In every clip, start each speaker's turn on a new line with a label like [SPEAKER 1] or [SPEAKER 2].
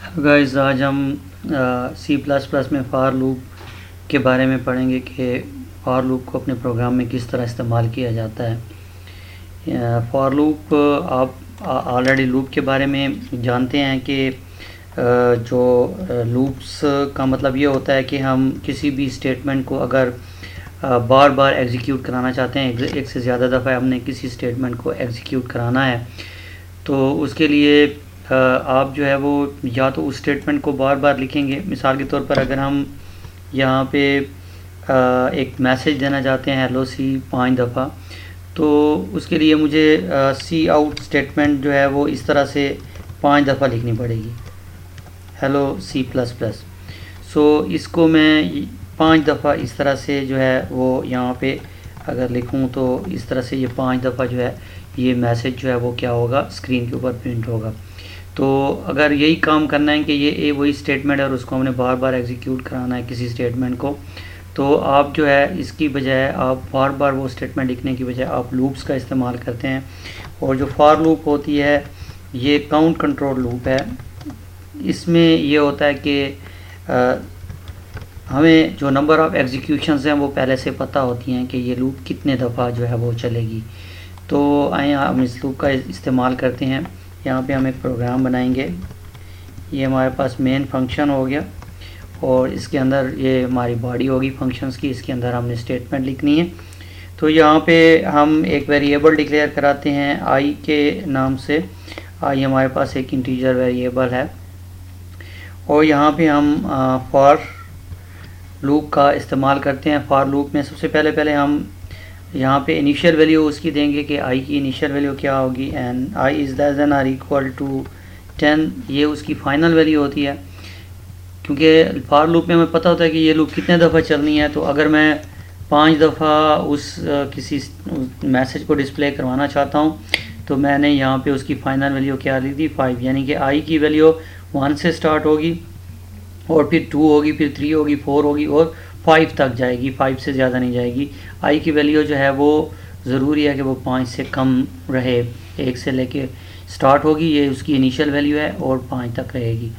[SPEAKER 1] Guys, आज हम सी plus plus में फॉर लूप के बारे में पढ़ेंगे कि फॉर लूप को अपने प्रोग्राम में किस तरह इस्तेमाल किया जाता है। फॉर लूप, आप ऑलरेडी लूप के बारे में जानते हैं कि जो लूप्स का मतलब ये होता है कि हम किसी भी स्टेटमेंट को अगर बार बार एग्जीक्यूट कराना चाहते हैं, एक से ज़्यादा दफ़ा हमने किसी स्टेटमेंट को एग्जीक्यूट कराना है, तो उसके लिए आप जो है वो या तो उस स्टेटमेंट को बार बार लिखेंगे। मिसाल के तौर पर अगर हम यहाँ पे एक मैसेज देना चाहते हैं हेलो सी 5 दफ़ा, तो उसके लिए मुझे सी आउट स्टेटमेंट जो है वो इस तरह से 5 दफ़ा लिखनी पड़ेगी, हेलो सी प्लस प्लस। सो इसको मैं 5 दफ़ा इस तरह से जो है वो यहाँ पे अगर लिखूँ तो इस तरह से ये 5 दफ़ा जो है ये मैसेज जो है वो क्या होगा, स्क्रीन के ऊपर प्रिंट होगा। तो अगर यही काम करना है कि ये वही स्टेटमेंट है और उसको हमने बार बार एग्जीक्यूट कराना है किसी स्टेटमेंट को, तो आप जो है इसकी बजाय आप बार बार वो स्टेटमेंट लिखने की बजाय आप लूप्स का इस्तेमाल करते हैं। और जो फॉर लूप होती है ये काउंट कंट्रोल लूप है। इसमें ये होता है कि हमें जो नंबर ऑफ़ एग्जीक्यूशंस हैं वो पहले से पता होती हैं कि ये लूप कितने दफ़ा जो है वो चलेगी। तो आइए हम इस लूप का इस्तेमाल करते हैं। यहाँ पे हम एक प्रोग्राम बनाएंगे। ये हमारे पास मेन फंक्शन हो गया और इसके अंदर ये हमारी बॉडी होगी फंक्शंस की, इसके अंदर हमने स्टेटमेंट लिखनी है। तो यहाँ पे हम एक वेरिएबल डिक्लेयर कराते हैं आई के नाम से। आई हमारे पास एक इंटीजर वेरिएबल है और यहाँ पे हम फॉर लूप का इस्तेमाल करते हैं। फॉर लूप में सबसे पहले हम यहाँ पे इनिशियल वैल्यू उसकी देंगे कि आई की इनिशियल वैल्यू क्या होगी, and I is less than or equal to 10, ये उसकी फाइनल वैल्यू होती है। क्योंकि फॉर लूप में हमें पता होता है कि ये लूप कितने दफ़ा चलनी है। तो अगर मैं 5 दफ़ा उस किसी मैसेज को डिस्प्ले करवाना चाहता हूँ तो मैंने यहाँ पे उसकी फ़ाइनल वैल्यू क्या ली थी, 5, यानी कि आई की वैल्यू 1 से स्टार्ट होगी और फिर 2 होगी, फिर 3 होगी, 4 होगी और 5 तक जाएगी, 5 से ज़्यादा नहीं जाएगी। आई की वैल्यू जो है वो ज़रूरी है कि वो 5 से कम रहे। 1 से लेके स्टार्ट होगी, ये उसकी इनिशियल वैल्यू है और 5 तक रहेगी।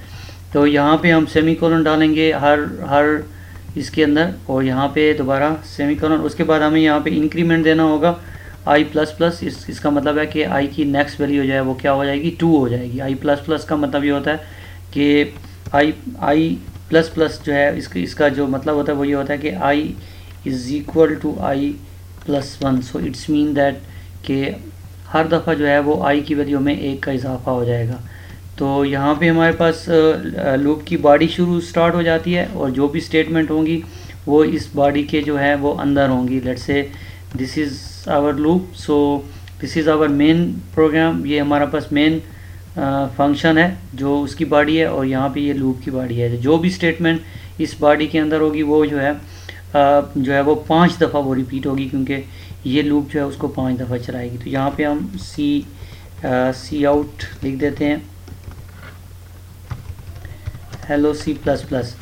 [SPEAKER 1] तो यहाँ पे हम सेमीकोलन डालेंगे हर इसके अंदर और यहाँ पे दोबारा सेमीकोलन। उसके बाद हमें यहाँ पे इंक्रीमेंट देना होगा आई प्लस प्लस। इसका मतलब है कि आई की नेक्स्ट वैल्यू जो है वो क्या हो जाएगी, 2 हो जाएगी। आई प्लस प्लस का मतलब ये होता है कि आई प्लस प्लस जो है इसका जो मतलब होता है वो ये होता है कि I is equal to I plus 1। So it's mean that कि हर दफ़ा जो है वो आई की वैल्यू में 1 का इजाफा हो जाएगा। तो यहाँ पे हमारे पास लूप की बॉडी स्टार्ट हो जाती है और जो भी स्टेटमेंट होंगी वो इस बॉडी के जो है वो अंदर होंगी। Let's say this is our loop, so this is our main program. ये हमारा पास मेन फंक्शन है जो उसकी बॉडी है और यहाँ पे ये लूप की बॉडी है। जो भी स्टेटमेंट इस बॉडी के अंदर होगी वो जो है वो 5 दफ़ा वो रिपीट होगी, क्योंकि ये लूप जो है उसको 5 दफ़ा चलाएगी। तो यहाँ पे हम सी आउट लिख देते हैं, हेलो सी प्लस प्लस,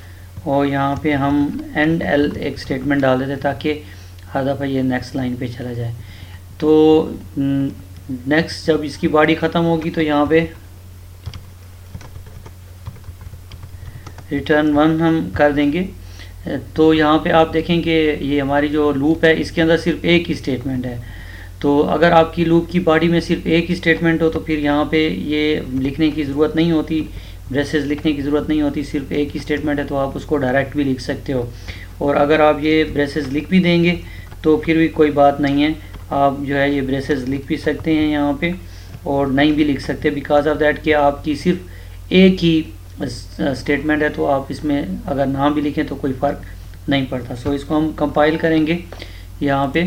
[SPEAKER 1] और यहाँ पे हम एंड एल एक स्टेटमेंट डाल देते ताकि हर दफ़ा ये नेक्स्ट लाइन पे चला जाए। तो नेक्स्ट जब इसकी बॉडी ख़त्म होगी तो यहाँ पे रिटर्न 1 हम कर देंगे। तो यहाँ पे आप देखें कि ये हमारी जो लूप है इसके अंदर सिर्फ एक ही स्टेटमेंट है। तो अगर आपकी लूप की बॉडी में सिर्फ एक ही स्टेटमेंट हो तो फिर यहाँ पे ये लिखने की ज़रूरत नहीं होती, ब्रेसेस लिखने की ज़रूरत नहीं होती। सिर्फ एक ही स्टेटमेंट है तो आप उसको डायरेक्ट भी लिख सकते हो। और अगर आप ये ब्रेसेस लिख भी देंगे तो फिर भी कोई बात नहीं है, आप जो है ये ब्रेसेस लिख भी सकते हैं यहाँ पे और नहीं भी लिख सकते, बिकॉज ऑफ दैट कि आपकी सिर्फ एक ही स्टेटमेंट है। तो आप इसमें अगर नाम भी लिखें तो कोई फ़र्क नहीं पड़ता। सो इसको हम कंपाइल करेंगे, यहाँ पे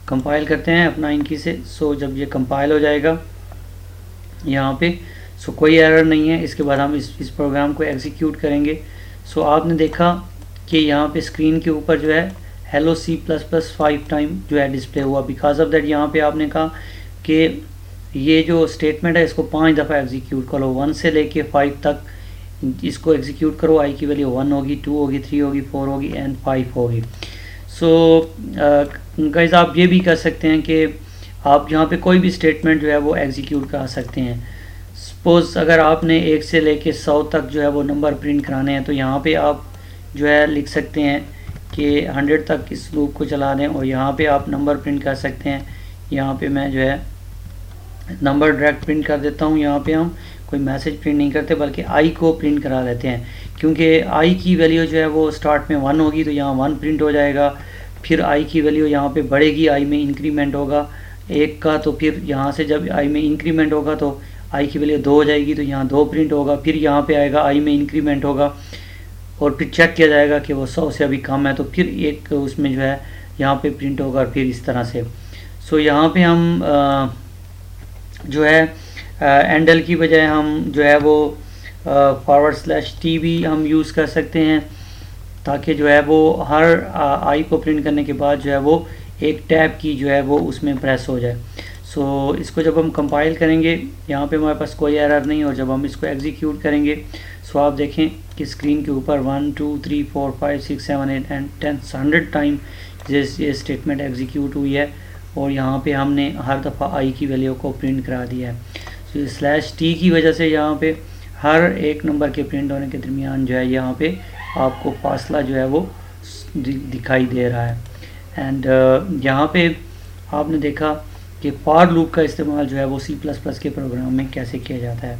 [SPEAKER 1] कंपाइल करते हैं अपना इनकी से। सो जब ये कंपाइल हो जाएगा यहाँ पे, सो कोई एरर नहीं है। इसके बाद हम इस प्रोग्राम को एग्जीक्यूट करेंगे। सो आपने देखा कि यहाँ पे स्क्रीन के ऊपर जो है hello C plus plus 5 time जो है डिस्प्ले हुआ। बिकॉज ऑफ दैट यहाँ पे आपने कहा कि ये जो स्टेटमेंट है इसको 5 दफ़ा एग्जीक्यूट करो, 1 से लेके 5 तक इसको एग्जीक्यूट करो। आई की वैल्यू 1 होगी, 2 होगी, 3 होगी, 4 होगी एंड 5 होगी। सो गाइस, आप ये भी कर सकते हैं कि आप यहाँ पे कोई भी स्टेटमेंट जो है वो एग्जीक्यूट करा सकते हैं। सपोज़ अगर आपने 1 से लेके 100 तक जो है वो नंबर प्रिंट कराने हैं, तो यहाँ पे आप जो है लिख सकते हैं कि 100 तक इस लूप को चला दें, और यहाँ पे आप नंबर प्रिंट कर सकते हैं। यहाँ पे मैं जो है नंबर डायरेक्ट प्रिंट कर देता हूँ। यहाँ पे हम कोई मैसेज प्रिंट नहीं करते, बल्कि आई को प्रिंट करा लेते हैं, क्योंकि आई की वैल्यू जो है वो स्टार्ट में 1 होगी, तो यहाँ 1 प्रिंट हो जाएगा। फिर आई की वैल्यू यहाँ पे बढ़ेगी, आई में इंक्रीमेंट होगा 1 का, तो फिर यहाँ से जब आई में इंक्रीमेंट होगा तो आई की वैल्यू 2 हो जाएगी, तो यहाँ 2 प्रिंट होगा। फिर यहाँ पे आएगा आई में इंक्रीमेंट होगा, और फिर चेक किया जाएगा कि वो 100 से अभी कम है, तो फिर एक उसमें जो है यहाँ पे प्रिंट होगा, और फिर इस तरह से। सो यहाँ पे हम जो है एंडल की बजाय हम जो है वो /t भी हम यूज़ कर सकते हैं, ताकि जो है वो हर आई को प्रिंट करने के बाद जो है वो एक टैब की जो है वो उसमें प्रेस हो जाए। सो इसको जब हम कंपाइल करेंगे, यहाँ पे हमारे पास कोई एरर नहीं, और जब हम इसको एग्जीक्यूट करेंगे, सो आप देखें कि स्क्रीन के ऊपर 1 2 3 4 5 6 7 8 एंड 10 100 टाइम ये स्टेटमेंट एग्जीक्यूट हुई है, और यहाँ पे हमने हर दफ़ा आई की वैल्यू को प्रिंट करा दिया है। सो /t की वजह से यहाँ पे हर एक नंबर के प्रिंट होने के दरमियान जो है यहाँ पे आपको फासला जो है वो दिखाई दे रहा है। एंड यहाँ पे आपने देखा कि फॉर लूप का इस्तेमाल जो है वो C++ के प्रोग्राम में कैसे किया जाता है।